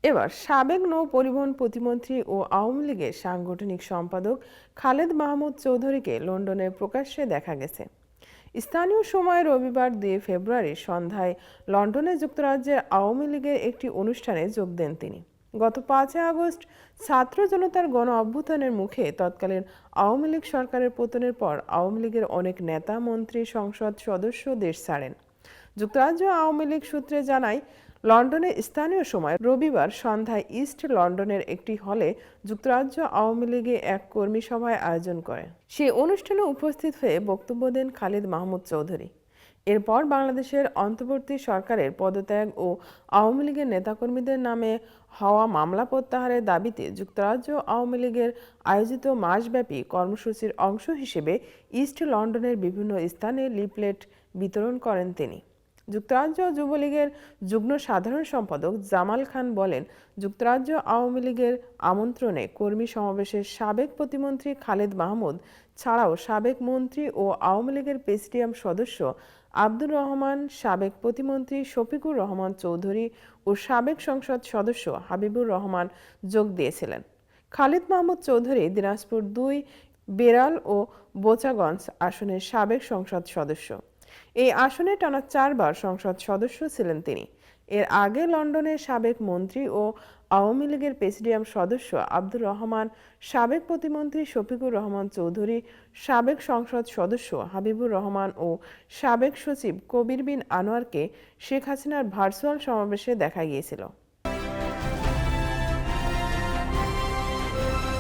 এবার সাবেক নৌ পরিবহন প্রতিমন্ত্রী ও আওয়ামী লীগের সাংগঠনিক সম্পাদক খালেদ মাহমুদ চৌধুরীকে লন্ডনে প্রকাশ্যে দেখা গেছে। স্থানীয় সময় রবিবার 2 ফেব্রুয়ারি সন্ধ্যায় লন্ডনে যুক্তরাজ্যের আওয়ামী লীগের একটি অনুষ্ঠানে যোগ দেন তিনি। গত 5 আগস্ট ছাত্র জনতার গণ অভ্যুত্থানের মুখে তৎকালীন আওয়ামী লীগ সরকারের পতনের পর আওয়ামী লীগের অনেক নেতা, মন্ত্রী, সংসদ সদস্য দেশ ছাড়েন। যুক্তরাজ্য আওয়ামী লীগ সূত্রে জানায়, লন্ডনে স্থানীয় সময় রবিবার সন্ধ্যায় ইস্ট লন্ডনের একটি হলে যুক্তরাজ্য আওয়ামী লীগে এক কর্মী সভায় আয়োজন করে। সেই অনুষ্ঠানে উপস্থিত হয়ে বক্তব্য দেন খালেদ মাহমুদ চৌধুরী। এরপর বাংলাদেশের অন্তর্বর্তী সরকারের পদত্যাগ ও আওয়ামী লীগের নেতাকর্মীদের নামে হওয়া মামলা প্রত্যাহারের দাবিতে যুক্তরাজ্য আওয়ামী লীগের আয়োজিত মাসব্যাপী কর্মসূচির অংশ হিসেবে ইস্ট লন্ডনের বিভিন্ন স্থানে লিফলেট বিতরণ করেন তিনি। যুক্তরাজ্য যুবলীগের যুগ্ম সাধারণ সম্পাদক জামাল খান বলেন, যুক্তরাজ্য আওয়ামী লীগের আমন্ত্রণে কর্মী সমাবেশের সাবেক প্রতিমন্ত্রী খালেদ মাহমুদ ছাড়াও সাবেক মন্ত্রী ও আওয়ামী লীগের প্রেসিডিয়াম সদস্য আব্দুর রহমান, সাবেক প্রতিমন্ত্রী শফিকুর রহমান চৌধুরী ও সাবেক সংসদ সদস্য হাবিবুর রহমান যোগ দিয়েছিলেন। খালেদ মাহমুদ চৌধুরী দিনাজপুর-2, বেড়াল ও বোচাগঞ্জ আসনের সাবেক সংসদ সদস্য। এই আসনে টানা 4বার সংসদ সদস্য ছিলেন তিনি। এর আগে লন্ডনের সাবেক মন্ত্রী ও আওয়ামী লীগের প্রেসিডিয়াম সদস্য আব্দুর রহমান, সাবেক প্রতিমন্ত্রী শফিকুর রহমান চৌধুরী, সাবেক সংসদ সদস্য হাবিবুর রহমান ও সাবেক সচিব কবির বিন আনোয়ারকে শেখ হাসিনার ভার্চুয়াল সমাবেশে দেখা গিয়েছিল।